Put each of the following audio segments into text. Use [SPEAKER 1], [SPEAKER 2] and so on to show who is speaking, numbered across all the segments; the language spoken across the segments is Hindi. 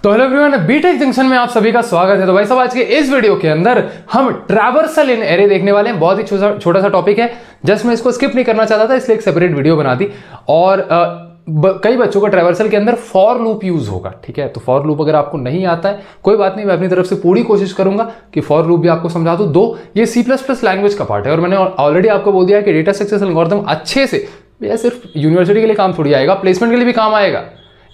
[SPEAKER 1] तो हेलो एवरीवन, बीटेक जंक्शन में आप सभी का स्वागत है। तो भाई साहब, आज के इस वीडियो के अंदर हम ट्रैवर्सल इन एरे देखने वाले हैं। बहुत ही छोटा सा टॉपिक है, जस्ट मैं इसको स्किप नहीं करना चाहता था, इसलिए एक सेपरेट वीडियो बना दी। और कई बच्चों को ट्रैवर्सल के अंदर फॉर लूप यूज होगा, ठीक है। तो फॉर लूप अगर आपको नहीं आता है कोई बात नहीं, मैं अपनी तरफ से पूरी कोशिश करूंगा कि फॉर लूप भी आपको समझा दूं। दो, ये C++ लैंग्वेज का पार्ट है और मैंने ऑलरेडी आपको बोल दिया है कि डेटा सक्सेस एल्गोरिथम अच्छे से, यह सिर्फ यूनिवर्सिटी के लिए काम थोड़ी आएगा, प्लेसमेंट के लिए भी काम आएगा।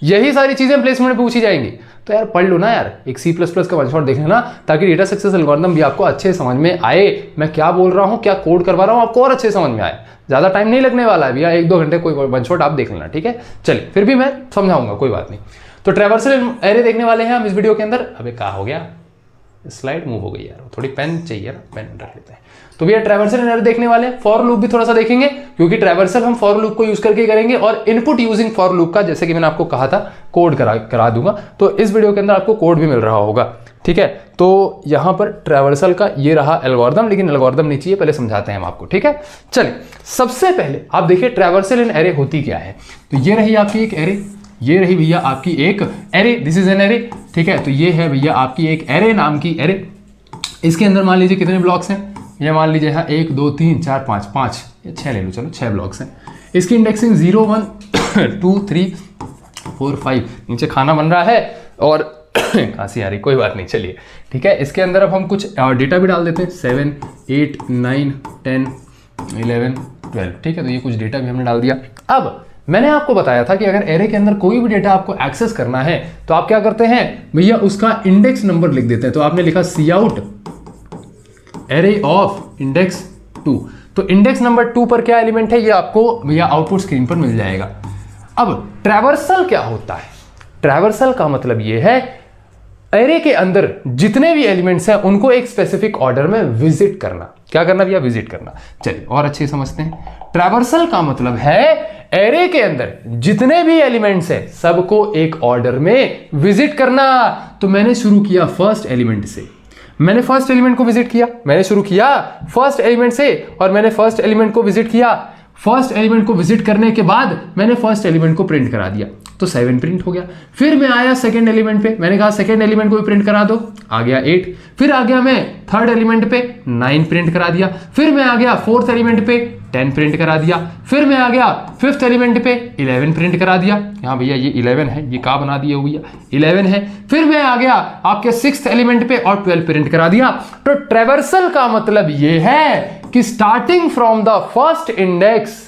[SPEAKER 1] यही सारी चीजें प्लेसमेंट में पूछी जाएंगी। तो यार पढ़ लो ना यार, एक C++ का वन शॉट देख लेना, ताकि डेटा सक्सेस एल्गोरिथम भी आपको अच्छे समझ में आए। मैं क्या बोल रहा हूँ, क्या कोड करवा रहा हूँ, आपको और अच्छे समझ में आए। ज्यादा टाइम नहीं लगने वाला है भैया, 1-2 घंटे कोई वन शॉट आप देख लेना, ठीक है। चलिए, फिर भी मैं समझाऊंगा, कोई बात नहीं। तो ट्रैवर्सल एरे देखने वाले हैं हम इस वीडियो के अंदर। अबे क्या हो गया, स्लाइड मूव हो गई यार, थोड़ी पेन चाहिए ना, पेन रख लेते हैं। तो भैया ट्रैवर्सल इन एरे देखने वाले हैं। फॉर लूप भी थोड़ा सा देखेंगे, क्योंकि ट्रैवर्सल हम फॉर लूप को यूज करके करेंगे और इनपुट यूजिंग फॉर लूप का, जैसे कि मैंने आपको कहा था, कोड करा दूंगा। तो इस वीडियो के अंदर आपको कोड भी मिल रहा होगा, ठीक है। तो यहां पर ट्रैवर्सल का ये रहा एल्गोरिथम, लेकिन एल्गोरिथम नहीं चाहिए, पहले समझाते हैं हम आपको, ठीक है। चलिए, सबसे पहले आप देखिए ट्रैवर्सल इन एरे होती क्या है। तो ये रही आपकी एक एरे, ये रही भैया आपकी एक array, this is an array, ठीक है। तो ये है भैया आपकी एक एरे नाम की एरे। इसके अंदर मान लीजिए कितने ब्लॉक्स हैं, ये मान लीजिए हाँ 1 2 3 4 5 5 या 6 ले लो, चलो 6 ब्लॉक्स हैं। इसकी इंडेक्सिंग 0 1 2 3 4 5, नीचे खाना बन रहा है और खांसी आ रही, कोई बात नहीं, चलिए ठीक है। इसके अंदर अब हम कुछ डेटा भी डाल देते हैं, 7 8 9 10 11 12, ठीक है। तो ये कुछ डेटा भी हमने डाल दिया। अब मैंने आपको बताया था कि अगर एरे के अंदर कोई भी डेटा आपको एक्सेस करना है तो आप क्या करते हैं भैया, उसका इंडेक्स नंबर लिख देते हैं। तो आपने लिखा Cout एरे ऑफ इंडेक्स 2। तो इंडेक्स नंबर 2 पर क्या एलिमेंट है, ये आपको भैया आउटपुट स्क्रीन पर मिल जाएगा। अब ट्रैवर्सल क्या होता है, ट्रैवर्सल का मतलब ये है एरे के अंदर जितने भी एलिमेंट्स हैं उनको एक स्पेसिफिक ऑर्डर में विजिट करना। क्या करना भैया, विजिट करना। चलिए और अच्छे समझते हैं। ट्रैवर्सल का मतलब है एरे के अंदर जितने भी एलिमेंट्स हैं सबको एक ऑर्डर में विजिट करना। तो मैंने शुरू किया फर्स्ट एलिमेंट से, मैंने फर्स्ट एलिमेंट को विजिट किया, मैंने शुरू किया फर्स्ट एलिमेंट से और मैंने फर्स्ट एलिमेंट को विजिट किया। फर्स्ट एलिमेंट को विजिट करने के बाद मैंने फर्स्ट एलिमेंट को प्रिंट करा दिया, तो 7 प्रिंट हो गया। फिर मैं आया सेकंड एलिमेंट पे, मैंने कहा सेकंड एलिमेंट को भी प्रिंट करा दो, आ गया 8। फिर आ गया मैं थर्ड एलिमेंट पे, 9 प्रिंट करा दिया। फिर मैं आ गया फोर्थ एलिमेंट पे, 10 प्रिंट करा दिया। फिर मैं आ गया फिफ्थ एलिमेंट पे, 11 प्रिंट करा दिया। यहाँ भैया ये 11 है, ये क्या बना दिया भैया, 11 है। फिर मैं आ गया आपके सिक्स्थ एलिमेंट पे और 12 प्रिंट करा दिया। तो ट्रैवर्सल का मतलब ये है कि starting from the first index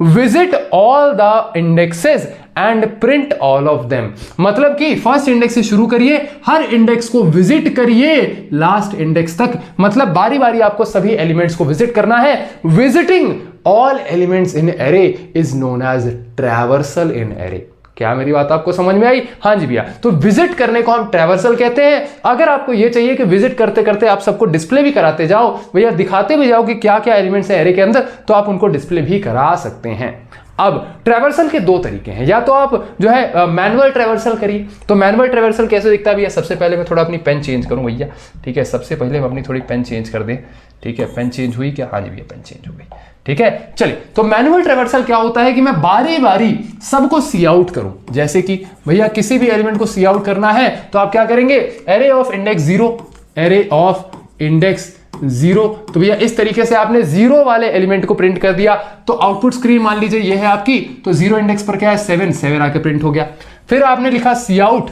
[SPEAKER 1] visit all the indexes and print all of them. मतलब कि फर्स्ट इंडेक्स से शुरू करिए, हर इंडेक्स को विजिट करिए लास्ट इंडेक्स तक। मतलब बारी बारी आपको सभी एलिमेंट्स को विजिट करना है। Visiting all elements in array is known as traversal in array. क्या मेरी बात आपको समझ में आई? हाँ जी भैया। तो विजिट करने को हम ट्रैवर्सल कहते हैं। अगर आपको ये चाहिए कि विजिट करते करते आप सबको डिस्प्ले भी कराते जाओ भैया, दिखाते भी जाओ कि क्या क्या एलिमेंट्स हैं एरे के अंदर, तो आप उनको डिस्प्ले भी करा सकते हैं। अब ट्रैवर्सल के 2 तरीके हैं, या तो आप जो है मैनुअल ट्रैवर्सल करिए। तो मैनुअल ट्रैवर्सल कैसे दिखता है भैया, सबसे पहले मैं थोड़ा अपनी पेन चेंज करूं भैया, ठीक है। सबसे पहले हम अपनी थोड़ी पेन चेंज कर दें, ठीक है। पेन चेंज हुई क्या, हाँ जी भैया पेन चेंज हो गई, ठीक है। चलिए, तो मैनुअल ट्रैवर्सल क्या होता है कि मैं बारी बारी सबको सी आउट करूं। जैसे कि भैया किसी भी एलिमेंट को सी आउट करना है तो आप क्या करेंगे, array of index 0, array of index 0। तो भैया इस तरीके से आपने 0 वाले एलिमेंट को प्रिंट कर दिया। तो आउटपुट स्क्रीन मान लीजिए ये है आपकी, तो 0 इंडेक्स पर क्या है, 7 आके प्रिंट हो गया। फिर आपने लिखा सी आउट,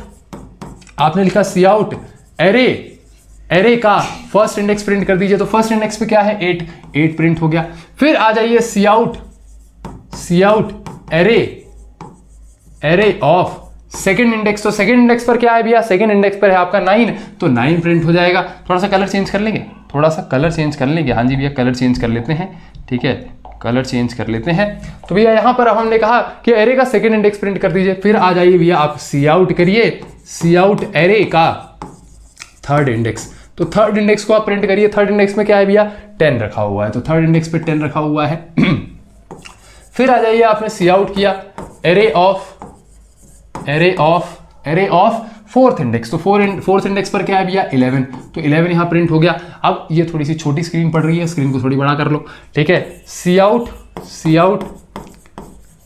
[SPEAKER 1] आपने लिखा सी आउट एरे का फर्स्ट इंडेक्स प्रिंट कर दीजिए। तो फर्स्ट इंडेक्स पे क्या है, 8 प्रिंट हो गया। फिर आ जाइए C out array of second index. तो सेकंड इंडेक्स पर क्या है भैया, सेकंड इंडेक्स पर है आपका 9, तो 9 प्रिंट हो जाएगा। थोड़ा सा कलर चेंज कर लेंगे, थोड़ा सा कलर चेंज कर लेंगे, हाँ जी भैया कलर चेंज कर लेते हैं, ठीक है, कलर चेंज कर लेते हैं। तो भैया यहां पर हमने कहा कि एरे का सेकंड इंडेक्स प्रिंट कर दीजिए। फिर आ जाइए भैया आप सी आउट करिए, सी आउट एरे का थर्ड इंडेक्स। तो थर्ड इंडेक्स को आप प्रिंट करिए। थर्ड इंडेक्स में क्या है भैया, 10 रखा हुआ है, तो थर्ड इंडेक्स पे 10 रखा हुआ है। फिर आ जाइए आपने सी आउट किया एरे ऑफ फोर्थ इंडेक्स। तो फोर्थ इंडेक्स पर क्या है भैया, 11, तो 11 यहां प्रिंट हो गया। अब ये थोड़ी सी छोटी स्क्रीन पड़ रही है, स्क्रीन को थोड़ी बड़ा कर लो, ठीक है। C out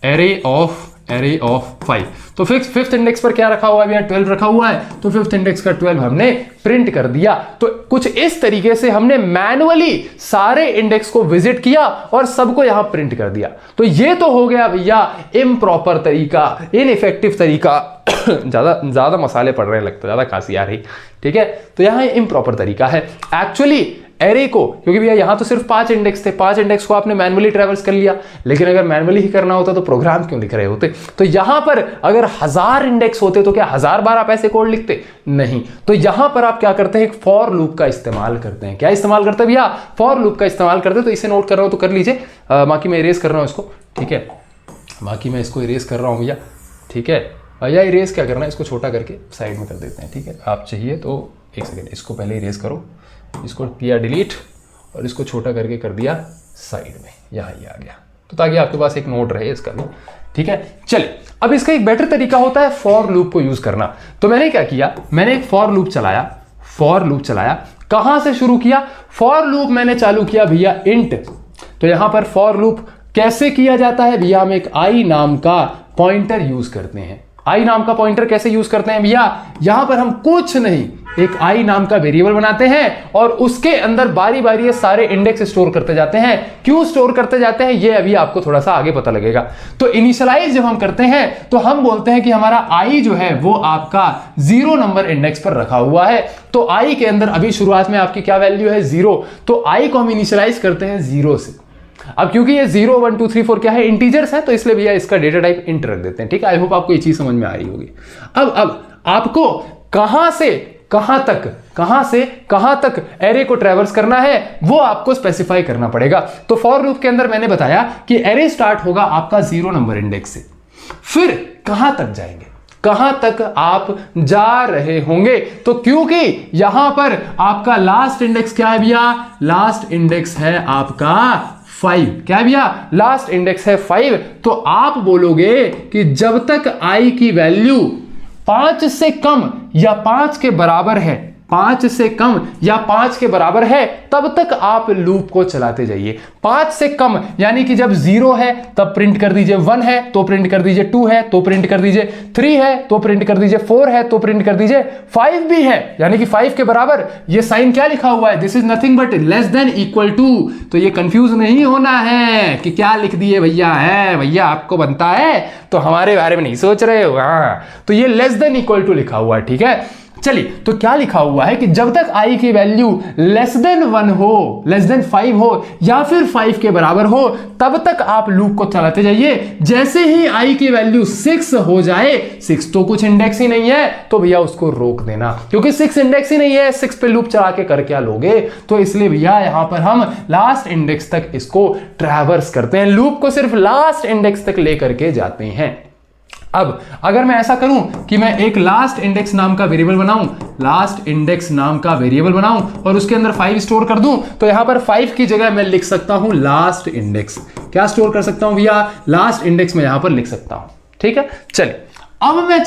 [SPEAKER 1] array of array of 5। तो फिफ्थ इंडेक्स पर क्या रखा हुआ है भैया, 12 रखा हुआ है, तो फिफ्थ इंडेक्स का 12 हमने प्रिंट कर दिया। तो कुछ इस तरीके से हमने मैनुअली सारे इंडेक्स को विजिट किया और सबको यहां प्रिंट कर दिया। तो ये तो हो गया भैया इम्प्रॉपर तरीका, इनइफेक्टिव तरीका। ज्यादा मसाले पड़ रहे हैं लगता है, ज्यादा खांसी आ रही, ठीक है। तो यहां इम्प्रॉपर तरीका है एक्चुअली एरे को, क्योंकि भैया यहां तो सिर्फ 5 इंडेक्स थे, 5 इंडेक्स को आपने मैनुअली ट्रैवर्स कर लिया, लेकिन अगर मैनुअली ही करना होता तो प्रोग्राम क्यों लिख रहे होते। तो यहां पर अगर 1000 इंडेक्स होते तो क्या 1000 बार आप ऐसे कोड लिखते? नहीं। तो यहां पर आप क्या करते हैं, एक फॉर लूप का इस्तेमाल करते हैं। क्या इस्तेमाल करते हैं भैया? फॉर लूप का इस्तेमाल करते हैं। तो इसे नोट कर रहा हूं तो कर लीजिए, बाकी मैं इरेज कर रहा हूं इसको, ठीक है। बाकी मैं इसको इरेज कर रहा हूं भैया, ठीक है। या इरेज क्या करना है, इसको छोटा करके साइड में कर देते हैं, ठीक है। आप चाहिए तो एक सेकेंड इसको पहले इरेज करो, इसको किया डिलीट और इसको छोटा करके कर दिया साइड में, यहाँ ये आ गया, तो ताकि आपके पास एक नोट रहे इसका भी, ठीक है। चलिए अब इसका एक बेटर तरीका होता है फॉर लूप को यूज करना। तो मैंने क्या किया, मैंने एक फॉर लूप चलाया। कहां से शुरू किया? फॉर लूप मैंने चालू किया भैया इंट। तो यहां पर फॉर लूप कैसे किया जाता है भैया, हम एक आई नाम का पॉइंटर यूज करते हैं। आई नाम का पॉइंटर कैसे यूज करते हैं भैया, यहां पर हम कुछ नहीं, एक आई नाम का वेरिएबल बनाते हैं और उसके अंदर बारी बारी ये सारे इंडेक्स स्टोर करते जाते हैं। क्यों स्टोर करते जाते हैं ये अभी आपको थोड़ा सा आगे पता लगेगा। तो इनिशियलाइज जब हम करते हैं तो हम बोलते हैं कि हमारा आई जो है वो आपका 0 नंबर इंडेक्स पर रखा हुआ है। तो आई के अंदर अभी शुरुआत में आपकी क्या वैल्यू है, 0। तो आई को हम इनिशियलाइज करते हैं 0 से। अब क्योंकि ये 0 1 2 3 4 क्या है, इंटीजर्स है, तो इसलिए भैया इसका डेटा टाइप इंट रख देते हैं, ठीक है। आई होप आपको ये चीज समझ में आ रही होगी। अब आपको कहां से कहां तक एरे को ट्रैवर्स करना है वो आपको स्पेसिफाई करना पड़ेगा। तो फॉर लूप के अंदर मैंने बताया कि एरे स्टार्ट होगा आपका 0 नंबर इंडेक्स से, फिर कहां तक जाएंगे, कहां तक आप जा रहे होंगे। तो क्योंकि यहां पर आपका लास्ट इंडेक्स क्या है भैया, लास्ट इंडेक्स है आपका 5। क्या है भैया, लास्ट इंडेक्स है 5। तो आप बोलोगे कि जब तक आई की वैल्यू 5 से कम या 5 के बराबर है, 5 से कम या 5 के बराबर है, तब तक आप लूप को चलाते जाइए। 5 से कम यानी कि जब 0 है तब प्रिंट कर दीजिए, 1 है तो प्रिंट कर दीजिए, 2 है तो प्रिंट कर दीजिए, 3 है तो प्रिंट कर दीजिए, 4 है तो प्रिंट कर दीजिए, 5 भी है यानी कि 5 के बराबर। ये साइन क्या लिखा हुआ है, this is nothing but less than equal to. तो ये कंफ्यूज नहीं होना है कि क्या लिख दिए भैया, है भैया आपको बनता है तो हमारे बारे में नहीं सोच रहे हो। हाँ, तो ये लेस देन इक्वल टू लिखा हुआ है, ठीक है। चलिए तो क्या लिखा हुआ है कि जब तक आई की वैल्यू लेस देन 1 हो, लेस देन 5 हो या फिर 5 के बराबर हो, तब तक आप लूप को चलाते जाइए। जैसे ही आई की वैल्यू 6 हो जाए, 6 तो कुछ इंडेक्स ही नहीं है, तो भैया उसको रोक देना, क्योंकि 6 इंडेक्स ही नहीं है, 6 पे लूप चला के कर क्या लोगे। तो इसलिए भैया यहां पर हम लास्ट इंडेक्स तक इसको ट्रैवर्स करते हैं, लूप को सिर्फ लास्ट इंडेक्स तक लेकर के जाते हैं। अब अगर मैं ऐसा करूं कि मैं एक लास्ट इंडेक्स नाम का वेरिएबल बनाऊं, लास्ट इंडेक्स नाम का वेरिएबल बनाऊं और उसके अंदर 5 स्टोर कर दूं, तो यहां पर 5 की जगह मैं लिख सकता हूं लास्ट इंडेक्स। क्या स्टोर कर सकता हूं भैया, लास्ट इंडेक्स में यहां पर लिख सकता हूं, ठीक है। चलिए अब मैं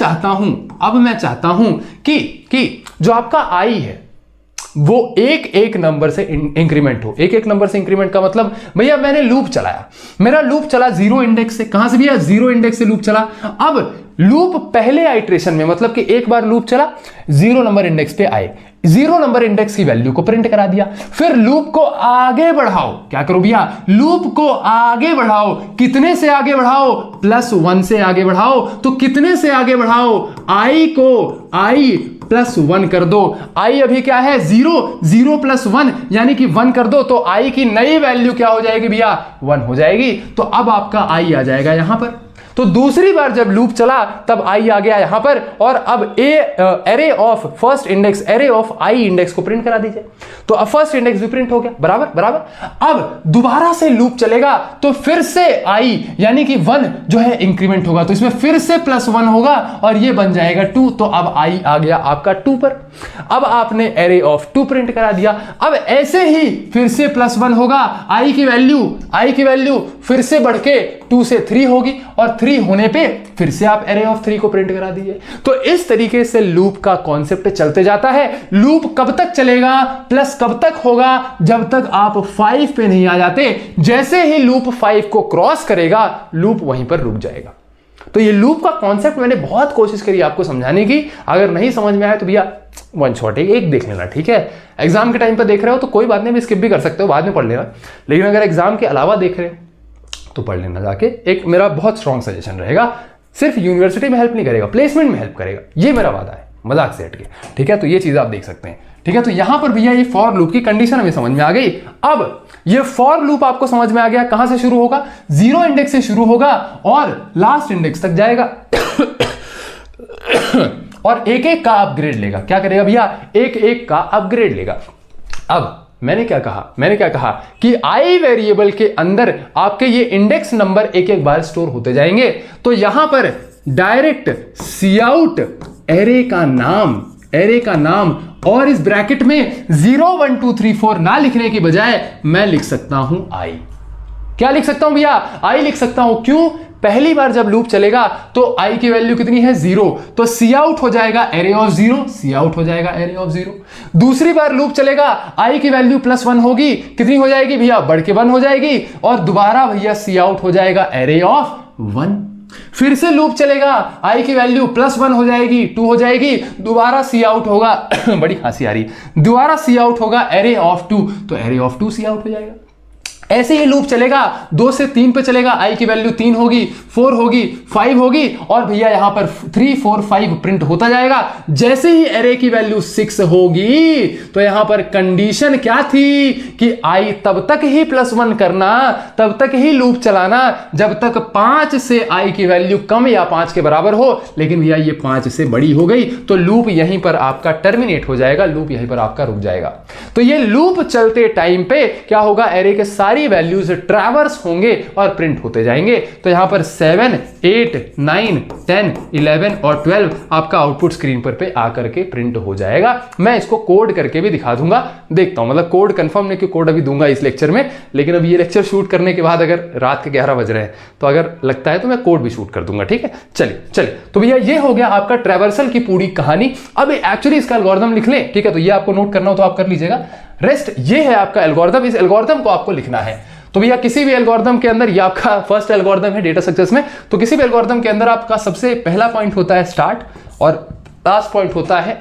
[SPEAKER 1] चाहता हूं कि जो आपका आई है वो एक नंबर से इंक्रीमेंट हो। एक नंबर से इंक्रीमेंट का मतलब भैया मैंने लूप चलाया, मेरा लूप चला 0 इंडेक्स से। कहां से भैया, 0 इंडेक्स से लूप चला। अब लूप पहले आइट्रेशन में मतलब कि एक बार लूप चला, 0 नंबर इंडेक्स पे आए, 0 नंबर इंडेक्स की वैल्यू को प्रिंट करा दिया। फिर लूप को आगे बढ़ाओ, क्या करो भैया, लूप को आगे बढ़ाओ। कितने से आगे बढ़ाओ, +1 से आगे बढ़ाओ। तो कितने से आगे बढ़ाओ, आई को आई +1 कर दो। आई अभी क्या है 0 + 1 यानी कि 1 कर दो, तो आई की नई वैल्यू क्या हो जाएगी भैया, 1 हो जाएगी। तो अब आपका आई आ जाएगा यहां पर। तो दूसरी बार जब लूप चला तब आई आ गया यहां पर, और अब array of first index, array of I index को प्रिंट करा दीजिए। तो अब फर्स्ट इंडेक्स भी प्रिंट हो गया, बराबर। अब दोबारा से लूप चलेगा तो फिर से आई यानी कि 1 जो है इंक्रीमेंट होगा, तो इसमें फिर से +1 होगा और ये बन जाएगा 2। तो अब आई आ गया आपका 2 पर। अब आपने एरे ऑफ 2 प्रिंट करा दिया। अब ऐसे ही फिर से +1 होगा, आई की वैल्यू फिर से बढ़ के 2 से 3 होगी, और 3 होने पे फिर से आप एरे ऑफ 3 को प्रिंट करा दीजिए। तो इस तरीके से लूप का कॉन्सेप्ट चलते जाता है। लूप कब तक चलेगा, प्लस कब तक होगा, जब तक आप 5 पे नहीं आ जाते। जैसे ही लूप 5 को क्रॉस करेगा, लूप वहीं पर रुक जाएगा। तो ये लूप का कॉन्सेप्ट मैंने बहुत कोशिश करी आपको समझाने की, अगर नहीं समझ में आया तो भैया वन शॉट एक देख लेना, ठीक है। एग्जाम के टाइम पर देख रहे हो तो कोई बात नहीं, भी स्किप भी कर सकते हो, बाद में पढ़ लेना, लेकिन अगर एग्जाम के अलावा देख रहे हो तो पढ़ लेना जाके। एक मेरा बहुत स्ट्रॉन्ग सजेशन रहेगा, सिर्फ यूनिवर्सिटी में हेल्प नहीं करेगा, प्लेसमेंट में हेल्प करेगा, ये मेरा वादा है, मजाक से हटके, ठीक है। तो ये चीज आप देख सकते हैं, ठीक है। तो यहां पर भैया ये फॉर लूप की कंडीशन हमें समझ में आ गई। अब ये फॉर लूप आपको समझ में आ गया, कहां से शुरू होगा, 0 इंडेक्स से शुरू होगा और लास्ट इंडेक्स तक जाएगा और एक एक का अपग्रेड लेगा। क्या करेगा भैया, एक एक का अपग्रेड लेगा। अब मैंने क्या कहा कि आई वेरिएबल के अंदर आपके ये इंडेक्स नंबर एक एक बार स्टोर होते जाएंगे। तो यहां पर डायरेक्ट सी आउट एरे का नाम और इस ब्रैकेट में 0 1 2 3 4 ना लिखने की बजाय मैं लिख सकता हूं आई। क्या लिख सकता हूं भैया, आई लिख सकता हूं। क्यों, पहली बार जब लूप चलेगा तो आई की वैल्यू कितनी है, 0, तो सी आउट हो जाएगा एरे ऑफ 0, सी आउट हो जाएगा एरे ऑफ 0। दूसरी बार लूप चलेगा, आई की वैल्यू +1 होगी, कितनी हो जाएगी भैया, बढ़ के 1 हो जाएगी, और दोबारा भैया सी आउट हो जाएगा एरे ऑफ 1। फिर से लूप चलेगा, आई की वैल्यू +1 हो जाएगी, 2 हो जाएगी, दोबारा सी आउट होगा बड़ी हंसी आ रही, दोबारा सी आउट होगा एरे ऑफ 2, तो एरे ऑफ 2 सी आउट हो जाएगा। ऐसे ही लूप चलेगा, 2 से 3 पे चलेगा, आई की वैल्यू 3 होगी, 4 होगी, 5 होगी, और भैया यहां पर 3 4 5 प्रिंट होता जाएगा। जैसे ही एरे की वैल्यू 6 होगी तो यहां पर कंडीशन क्या थी कि आई तब तक ही +1 करना, तब तक ही लूप चलाना जब तक 5 से आई की वैल्यू कम या 5 के बराबर हो। लेकिन भैया ये 5 से बड़ी हो गई तो लूप यहीं पर आपका टर्मिनेट हो जाएगा, लूप यहीं पर आपका रुक जाएगा। तो ये लूप चलते टाइम पे क्या होगा, एरे के सारी वैल्यूज ट्रैवर्स होंगे और प्रिंट होते जाएंगे। तो यहां पर 7 8 9 10 11 और 12 आपका आउटपुट स्क्रीन पर पे आकर के प्रिंट हो जाएगा। मैं इसको कोड करके भी दिखा दूंगा, देखता हूं, मतलब कोड कंफर्म नहीं कि कोड अभी दूंगा इस लेक्चर में, लेकिन अब ये लेक्चर शूट करने के बाद अगर रात के 11 बज रहे हैं तो अगर लगता है तो मैं कोड भी शूट कर दूंगा, ठीक है। चलिए तो भैया ये हो गया आपका ट्रैवर्सल की पूरी कहानी। अब एक्चुअली इसका एल्गोरिथम लिख लें, ठीक है, तो ये आपको नोट करना हो तो आप कर लीजिएगा। रेस्ट ये है आपका एल्गोरिथम, इस एल्गोरिथम को आपको लिखना है। तो भैया किसी भी एल्गोरिथम के अंदर, ये आपका फर्स्ट एल्गोरिथम है डेटा स्ट्रक्चर्स में, तो किसी भी एल्गोरिथम के अंदर आपका सबसे पहला पॉइंट होता है स्टार्ट और लास्ट पॉइंट होता है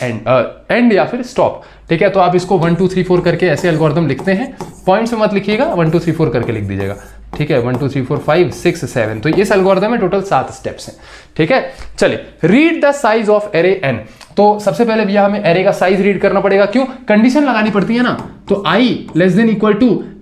[SPEAKER 1] एंड या फिर स्टॉप, ठीक है। तो आप इसको 1 2 3 4 करके ऐसे एल्गोरिथम लिखते हैं, पॉइंट्स में मत लिखिएगा, 1 2 3 4 करके लिख दीजिएगा, ठीक है। 1 2 3 4 5 6 7, तो इस एल्गोरिथम में टोटल 7 स्टेप्स हैं, ठीक है। चलिए, read the size of array n। तो सबसे पहले भैया हमें एरे का साइज रीड करना पड़ेगा, क्यों, कंडीशन लगानी पड़ती है ना। तो i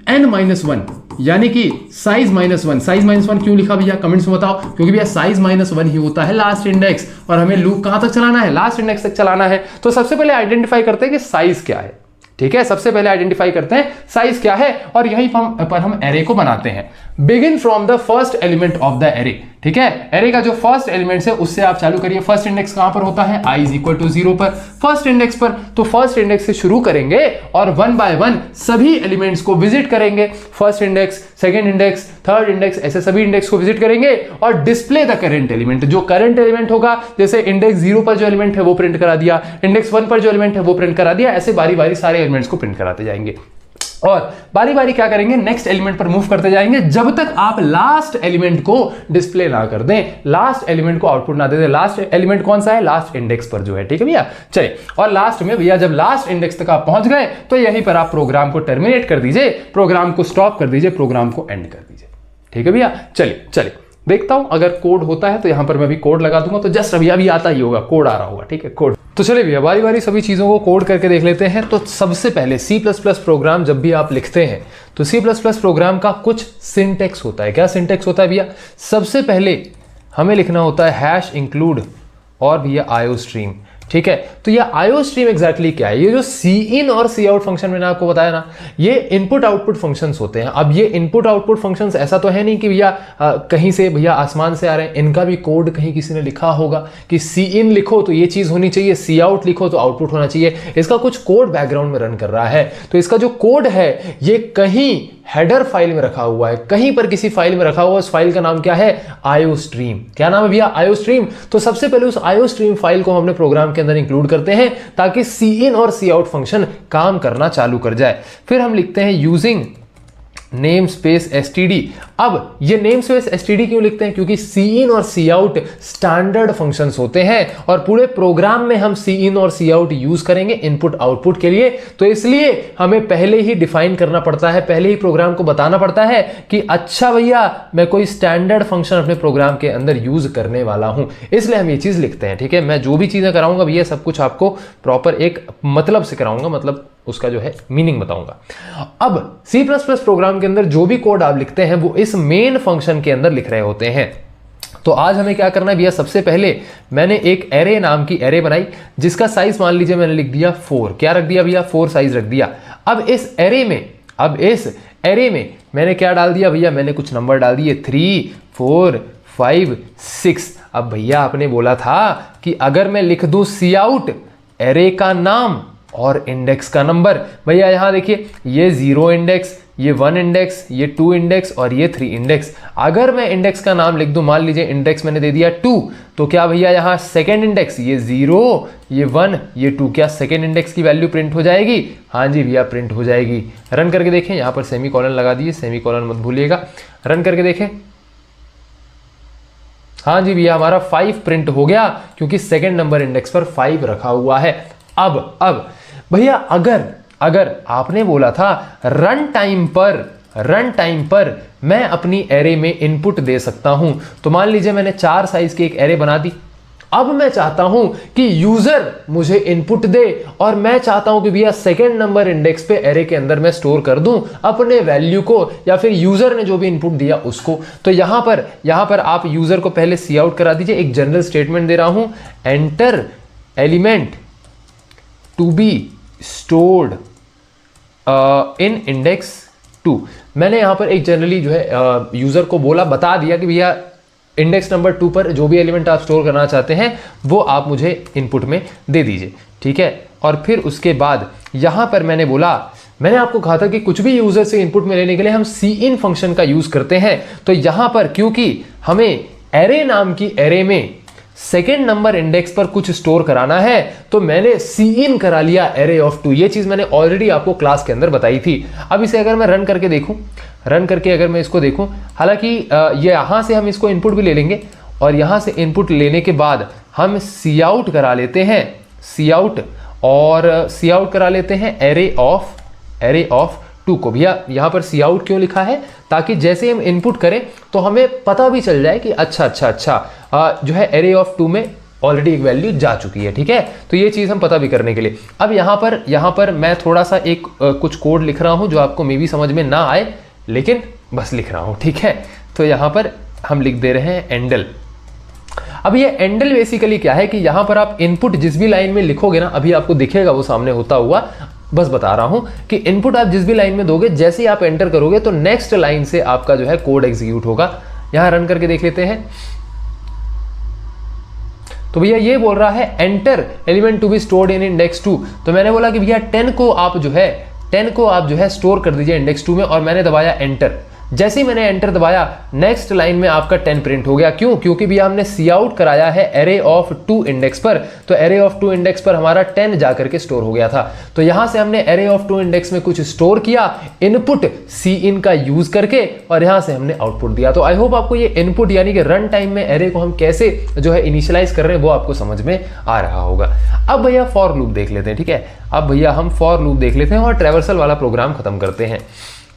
[SPEAKER 1] <= n-1, यानी कि साइज -1। साइज -1 क्यों लिखा भैया, कमेंट्स में बताओ, क्योंकि भैया साइज -1 ही होता है लास्ट इंडेक्स, और हमें लूप कहां तक चलाना है, लास्ट इंडेक्स तक चलाना है। तो सबसे पहले आइडेंटिफाई करते हैं कि साइज क्या है, ठीक है। सबसे पहले आइडेंटिफाई करते हैं साइज क्या है, और यहीं पर हम एरे को बनाते हैं। Begin from the first element of the array, ठीक है। एरे का जो फर्स्ट एलिमेंट है उससे आप चालू करिए। फर्स्ट इंडेक्स कहां पर होता है, i = 0 पर, फर्स्ट इंडेक्स पर। तो फर्स्ट इंडेक्स से शुरू करेंगे और 1 बाय 1 सभी एलिमेंट्स को विजिट करेंगे। First index, second index, third index, ऐसे सभी इंडेक्स को विजिट करेंगे और डिस्प्ले द करंट एलिमेंट। जो करंट एलिमेंट होगा, जैसे इंडेक्स 0 पर जो एलिमेंट है वो प्रिंट करा दिया, इंडेक्स 1 पर जो एलिमेंट है वो प्रिंट करा दिया, ऐसे बारी बारी सारे एलिमेंट्स को प्रिंट कराते जाएंगे। और बारी बारी क्या करेंगे, नेक्स्ट एलिमेंट पर मूव करते जाएंगे जब तक आप लास्ट एलिमेंट को डिस्प्ले ना कर दें, लास्ट एलिमेंट को आउटपुट ना दे दें। लास्ट एलिमेंट कौन सा है, लास्ट इंडेक्स पर जो है, ठीक है भैया। चलिए, और लास्ट में भैया जब लास्ट इंडेक्स तक आप पहुंच गए तो यहीं पर आप प्रोग्राम को टर्मिनेट कर दीजिए, प्रोग्राम को स्टॉप कर दीजिए, प्रोग्राम को एंड कर दीजिए, ठीक है भैया। चलिए देखता हूं अगर कोड होता है तो यहां पर मैं भी कोड लगा दूंगा, तो जस्ट अभी आता ही होगा, कोड आ रहा होगा, ठीक है, कोड। तो चलिए भैया बारी बारी सभी चीज़ों को कोड करके देख लेते हैं। तो सबसे पहले C++ प्रोग्राम जब भी आप लिखते हैं तो C++ प्रोग्राम का कुछ सिंटेक्स होता है। क्या सिंटेक्स होता है भैया, सबसे पहले हमें लिखना होता है #include और भैया IOStream, ठीक है। तो ये IOStream एग्जैक्टली क्या है, ये जो Cin और Cout फंक्शन मैंने आपको बताया ना, ये इनपुट आउटपुट फंक्शंस होते हैं। अब ये इनपुट आउटपुट फंक्शंस ऐसा तो है नहीं कि भैया कहीं से भैया आसमान से आ रहे हैं, इनका भी कोड कहीं किसी ने लिखा होगा कि Cin लिखो तो ये चीज होनी चाहिए, Cout लिखो तो आउटपुट होना चाहिए। इसका कुछ कोड बैकग्राउंड में रन कर रहा है। तो इसका जो कोड है ये कहीं हेडर फाइल में रखा हुआ है, कहीं पर किसी फाइल में रखा हुआ है। उस फाइल का नाम क्या है, IOStream। क्या नाम है भैया, IOStream। तो सबसे पहले उस IOStream फाइल को हमने प्रोग्राम के अंदर इंक्लूड करते हैं ताकि Cin और Cout फंक्शन काम करना चालू कर जाए। फिर हम लिखते हैं यूजिंग नेम स्पेस एसटीडी। अब ये नेम स्पेस एसटीडी क्यों लिखते हैं? क्योंकि सी इन और सी आउट स्टैंडर्ड फंक्शंस होते हैं और पूरे प्रोग्राम में हम सी इन और सी आउट यूज करेंगे इनपुट आउटपुट के लिए। तो इसलिए हमें पहले ही डिफाइन करना पड़ता है, पहले ही प्रोग्राम को बताना पड़ता है कि अच्छा भैया मैं कोई स्टैंडर्ड फंक्शन अपने प्रोग्राम के अंदर यूज करने वाला हूं, इसलिए हम ये चीज लिखते हैं। ठीक है, मैं जो भी चीजें कराऊंगा भैया सब कुछ आपको प्रॉपर एक मतलब से कराऊंगा, मतलब उसका जो है मीनिंग बताऊंगा। अब C++ प्रोग्राम के अंदर जो भी कोड आप लिखते हैं वो इस मेन फंक्शन के अंदर लिख रहे होते हैं। तो आज हमें क्या करना है भैया, सबसे पहले मैंने एक एरे नाम की एरे बनाई जिसका साइज मान लीजिए मैंने लिख दिया 4। क्या रख दिया भैया? 4 साइज रख दिया। अब इस एरे में मैंने क्या डाल दिया भैया? मैंने कुछ नंबर डाल दिए 3 4 5 6। अब भैया आपने बोला था कि अगर मैं लिख दूं सी आउट एरे का नाम और इंडेक्स का नंबर, भैया यहां देखिए ये 0 इंडेक्स, ये 1 इंडेक्स, ये 2 इंडेक्स और ये 3 इंडेक्स। अगर मैं इंडेक्स का नाम लिख दूं, मान लीजिए इंडेक्स मैंने दे दिया 2, तो क्या भैया यहां सेकेंड इंडेक्स ये 0 ये 1 ये 2, क्या सेकेंड इंडेक्स की वैल्यू प्रिंट हो जाएगी? हाँ जी भैया प्रिंट हो जाएगी। रन करके देखें, यहां पर सेमी कॉलन लगा दीजिए, सेमी कॉलन मत भूलिएगा। रन करके देखें, हाँ जी भैया हमारा 5 प्रिंट हो गया क्योंकि सेकेंड नंबर इंडेक्स पर 5 रखा हुआ है। अब भैया अगर आपने बोला था रन टाइम पर मैं अपनी एरे में इनपुट दे सकता हूं, तो मान लीजिए मैंने 4 साइज की एक एरे बना दी। अब मैं चाहता हूं कि यूजर मुझे इनपुट दे और मैं चाहता हूं कि भैया सेकेंड नंबर इंडेक्स पे एरे के अंदर मैं स्टोर कर दूं अपने वैल्यू को या फिर यूजर ने जो भी इनपुट दिया उसको। तो यहां पर आप यूजर को पहले सी आउट करा दीजिए। एक जनरल स्टेटमेंट दे रहा हूं, enter element to be stored in index 2। मैंने यहां पर एक जनरली जो है यूजर को बता दिया कि भैया इंडेक्स नंबर 2 पर जो भी एलिमेंट आप स्टोर करना चाहते हैं वो आप मुझे इनपुट में दे दीजिए। ठीक है, और फिर उसके बाद यहां पर मैंने आपको कहा था कि कुछ भी यूजर से इनपुट में लेने के लिए हम सी इन फंक्शन का यूज करते हैं। तो यहां पर क्योंकि हमें एरे नाम की एरे में सेकेंड नंबर इंडेक्स पर कुछ स्टोर कराना है तो मैंने सी इन करा लिया एरे ऑफ 2। ये चीज मैंने ऑलरेडी आपको क्लास के अंदर बताई थी। अब इसे अगर मैं रन करके अगर मैं इसको देखूं, हालांकि ये यहां से हम इसको इनपुट भी ले लेंगे और यहां से इनपुट लेने के बाद हम सी आउट करा लेते हैं, सी आउट करा लेते हैं एरे ऑफ 2 को। भैया यहां पर सी आउट क्यों लिखा है? ताकि जैसे हम इनपुट करें तो हमें पता भी चल जाए कि अच्छा जो है एरे ऑफ 2 में ऑलरेडी एक वैल्यू जा चुकी है। ठीक है, तो ये चीज हम पता भी करने के लिए। अब यहां पर मैं थोड़ा सा कुछ कोड लिख रहा हूं जो आपको मे भी समझ में ना आए, लेकिन बस लिख रहा हूं। ठीक है, तो यहां पर हम लिख दे रहे हैं एंडल। अब ये एंडल बेसिकली क्या है कि यहां पर आप इनपुट जिस भी लाइन में लिखोगे ना, अभी आपको दिखेगा वो सामने होता हुआ, बस बता रहा हूं कि इनपुट आप जिस भी लाइन में दोगे जैसे ही आप एंटर करोगे तो नेक्स्ट लाइन से आपका जो है कोड एग्जीक्यूट होगा। यहां रन करके देख लेते हैं। तो भैया ये बोल रहा है enter element to be stored in index 2। तो मैंने बोला कि भैया 10 को आप जो है स्टोर कर दीजिए इंडेक्स 2 में, और मैंने दबाया एंटर। जैसे ही मैंने एंटर दबाया नेक्स्ट लाइन में आपका 10 प्रिंट हो गया। क्यों? क्योंकि भैया हमने सी आउट कराया है एरे ऑफ 2 इंडेक्स पर, तो एरे ऑफ 2 इंडेक्स पर हमारा 10 जाकर के स्टोर हो गया था। तो यहां से हमने एरे ऑफ 2 इंडेक्स में कुछ स्टोर किया इनपुट सी इन का यूज करके, और यहां से हमने आउटपुट दिया। तो आई होप आपको ये इनपुट यानी कि रन टाइम में एरे को हम कैसे जो है इनिशियलाइज कर रहे हैं वो आपको समझ में आ रहा होगा। अब भैया फॉर लूप देख लेते हैं। ठीक है, अब भैया हम फॉर लूप देख लेते हैं और ट्रैवर्सल वाला प्रोग्राम खत्म करते हैं।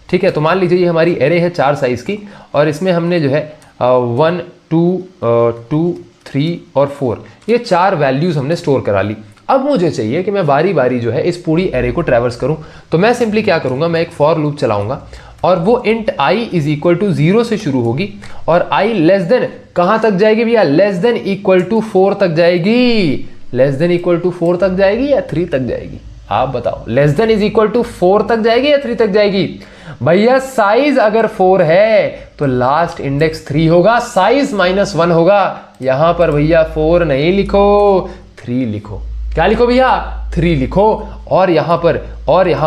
[SPEAKER 1] ठीक है, तो मान लीजिए ये हमारी एरे है 4 साइज की और इसमें हमने जो है 1 2 3 और 4 ये 4 वैल्यूज हमने स्टोर करा ली। अब मुझे चाहिए कि मैं बारी बारी जो है इस पूरी एरे को ट्रैवर्स करूं। तो मैं सिंपली क्या करूंगा, मैं एक फॉर लूप चलाऊंगा और वो int i is equal to 0 से शुरू होगी और i लेस देन कहां तक जाएगी भैया? लेस देन इक्वल टू 4 तक जाएगी। लेस देन इक्वल टू 4 तक जाएगी या 3 तक जाएगी? आप बताओ, less than is equal to 4 तक जाएगी या 3 तक जाएगी? भैया साइज अगर 4 है तो लास्ट इंडेक्स 3 होगा, साइज -1 होगा। यहां पर भैया 4 नहीं लिखो, 3 लिखो। क्या लिखो भैया? 3 लिखो। और यहां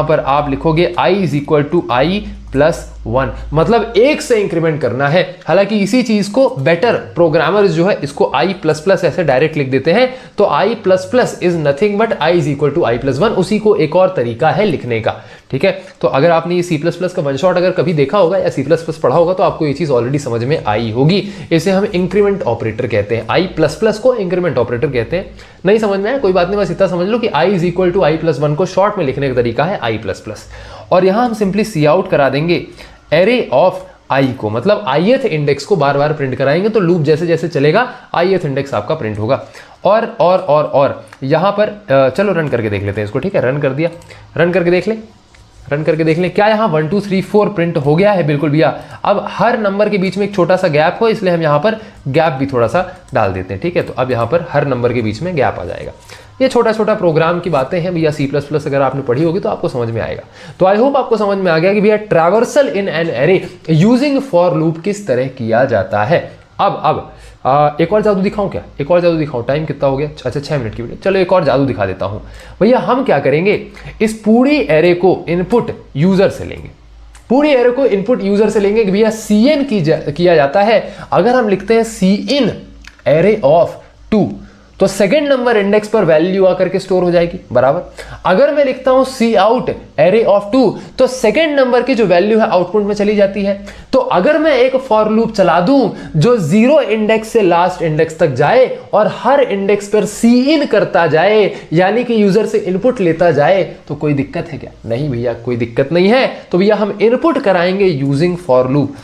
[SPEAKER 1] पर आप लिखोगे i is equal to i 1, मतलब 1 से इंक्रीमेंट करना है। हालांकि इसी चीज को बेटर प्रोग्रामर्स जो है इसको i++ ऐसे डायरेक्ट लिख देते हैं, तो i++ is nothing but i is equal to i+1, उसी को एक और तरीका है लिखने का। ठीक है, तो अगर आपने ये C++ का वन शॉट अगर कभी देखा होगा या C++ पढ़ा होगा तो आपको ये चीज ऑलरेडी समझ में आई होगी। इसे हम इंक्रीमेंट ऑपरेटर कहते हैं, i++ को इंक्रीमेंट ऑपरेटर कहते हैं। नहीं समझ में आया कोई बात नहीं, बस इतना समझ लो कि i is equal to i+1 को शॉर्ट में लिखने का तरीका है i++। और यहां हम सिंपली सी आउट करा देंगे एरे ऑफ i को, मतलब ith इंडेक्स को बार बार प्रिंट कराएंगे, तो लूप जैसे जैसे चलेगा ith इंडेक्स आपका प्रिंट होगा। और यहां पर चलो रन करके देख लेते हैं इसको। ठीक है, रन कर दिया, रन करके देख लें क्या यहाँ 1 2 3 4 प्रिंट हो गया है? बिल्कुल भैया। अब हर नंबर के बीच में एक छोटा सा गैप हो, इसलिए हम यहाँ पर गैप भी थोड़ा सा डाल देते हैं। ठीक है, तो अब यहाँ पर हर नंबर के बीच में गैप आ जाएगा। ये छोटा छोटा प्रोग्राम की बातें हैं भैया, C++ अगर आपने पढ़ी होगी तो आपको समझ में आएगा। तो आई होप आपको समझ में आ गया कि भैया traversal in an array using for loop किस तरह किया जाता है। अब एक और जादू दिखाऊं क्या? एक और जादू दिखाऊं? टाइम कितना हो गया? अच्छा 6 मिनट की वीडियो, चलो एक और जादू दिखा देता हूं। भैया हम क्या करेंगे, इस पूरी एरे को इनपुट यूजर से लेंगे, पूरी एरे को इनपुट यूजर से लेंगे कि भैया cin किया जाता है। अगर हम लिखते हैं cin एरे ऑफ 2 तो सेकेंड नंबर इंडेक्स पर वैल्यू आकर के स्टोर हो जाएगी, बराबर। अगर मैं लिखता हूं सी आउट एरे ऑफ 2 तो सेकेंड नंबर की जो वैल्यू है आउटपुट में चली जाती है। तो अगर मैं एक फॉर लूप चला दूं जो 0 इंडेक्स से लास्ट इंडेक्स तक जाए और हर इंडेक्स पर सी इन करता जाए, यानी कि यूजर से इनपुट लेता जाए, तो कोई दिक्कत है क्या? नहीं भैया, कोई दिक्कत नहीं है। तो भैया हम इनपुट कराएंगे यूजिंग फॉर लूप।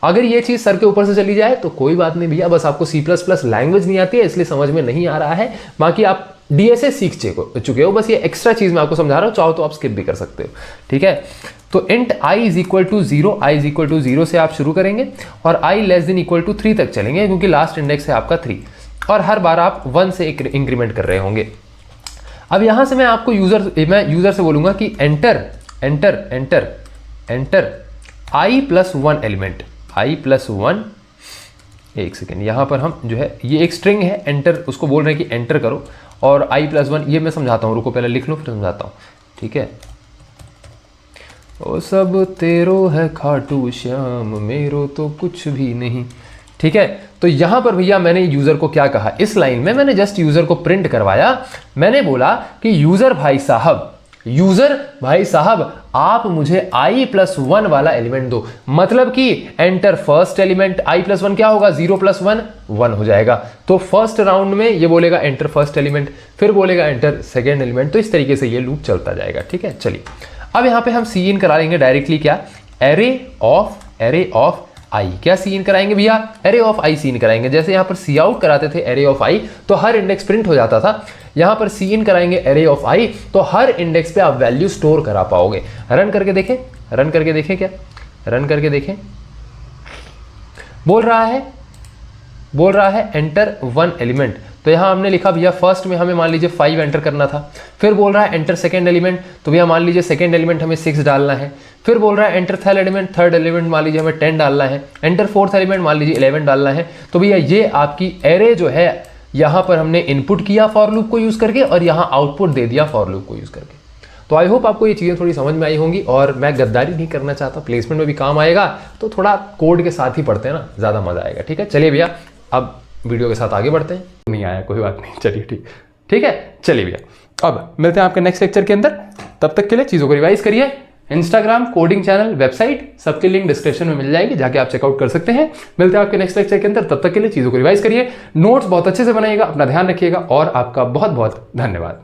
[SPEAKER 1] अगर ये चीज सर के ऊपर से चली जाए तो कोई बात नहीं भैया, बस आपको C++ लैंग्वेज नहीं आती है इसलिए समझ में नहीं आ रहा है, बाकी आप DSA सीख चुके हो। बस ये एक्स्ट्रा चीज मैं आपको समझा रहा हूं, चाहो तो आप स्किप भी कर सकते हो। ठीक है, तो int i is equal to 0, i is equal to 0 से आप शुरू करेंगे और i less than equal to 3 तक चलेंगे, क्योंकि लास्ट इंडेक्स है आपका 3 और हर बार आप 1 से इंक्रीमेंट कर रहे होंगे। अब यहां से मैं आपको यूजर से बोलूंगा कि एंटर i+1 एलिमेंट, i+1। एक सेकेंड, यहां पर हम जो है ये एक स्ट्रिंग है एंटर, उसको बोल रहे हैं कि एंटर करो, और i+1 ये मैं समझाता हूं, रुको पहले लिख लो फिर समझाता हूं। ठीक है, ओ सब तेरो है खाटू श्याम, मेरो तो कुछ भी नहीं। ठीक है, तो यहां पर भैया मैंने यूजर को क्या कहा, इस लाइन में मैंने जस्ट यूजर को प्रिंट करवाया। मैंने बोला कि यूजर भाई साहब आप मुझे i+1 वाला एलिमेंट दो, मतलब कि एंटर फर्स्ट एलिमेंट। i+1 क्या होगा, 0 + 1 1 हो जाएगा। तो फर्स्ट राउंड में ये बोलेगा एंटर फर्स्ट एलिमेंट, फिर बोलेगा एंटर सेकेंड एलिमेंट, तो इस तरीके से ये लूप चलता जाएगा। ठीक है, चलिए अब यहां पे हम सी इन करा लेंगे डायरेक्टली, क्या एरे ऑफ i। क्या सी इन कराएंगे भैया, एरे ऑफ i सी इन कराएंगे। जैसे यहां पर सी आउट कराते थे एरे ऑफ i तो हर इंडेक्स प्रिंट हो जाता था, यहां पर सी इन कराएंगे एरे ऑफ i तो हर इंडेक्स पे आप वैल्यू स्टोर करा पाओगे। रन करके देखें क्या, रन करके देखें। बोल रहा है एंटर 1 एलिमेंट, तो यहां हमने लिखा भैया फर्स्ट में हमें मान लीजिए 5 एंटर करना था। फिर बोल रहा है एंटर सेकंड एलिमेंट, तो भैया मान लीजिए सेकंड एलिमेंट हमें 6 डालना है। फिर बोल रहा है एंटर थर्ड एलिमेंट मान लीजिए हमें 10 डालना है। एंटर फोर्थ एलिमेंट मान लीजिए 11 डालना है। तो भैया ये आपकी एरे जो है यहां पर हमने इनपुट किया फॉर लूप को यूज करके और यहां आउटपुट दे दिया फॉर लूप को यूज करके। तो आई होप आपको ये चीजें थोड़ी समझ में आई होंगी, और मैं गद्दारी नहीं करना चाहता, प्लेसमेंट में भी काम आएगा, तो थोड़ा कोड के साथ ही पढ़ते हैं ना, ज्यादा मजा आएगा। ठीक है, चलिए भैया अब वीडियो के साथ आगे बढ़ते हैं। नहीं आया कोई बात नहीं, चलिए ठीक है, चलिए भैया अब मिलते हैं आपके नेक्स्ट लेक्चर के अंदर। तब तक के लिए चीजों को रिवाइज करिए। इंस्टाग्राम, कोडिंग चैनल, वेबसाइट, सबके लिंक डिस्क्रिप्शन में मिल जाएगी, जाके आप चेकआउट कर सकते हैं। मिलते हैं आपके नेक्स्ट लेक्चर के अंदर, तब तक के लिए चीजों को रिवाइज करिए, नोट्स बहुत अच्छे से बनाइएगा, अपना ध्यान रखिएगा और आपका बहुत बहुत धन्यवाद।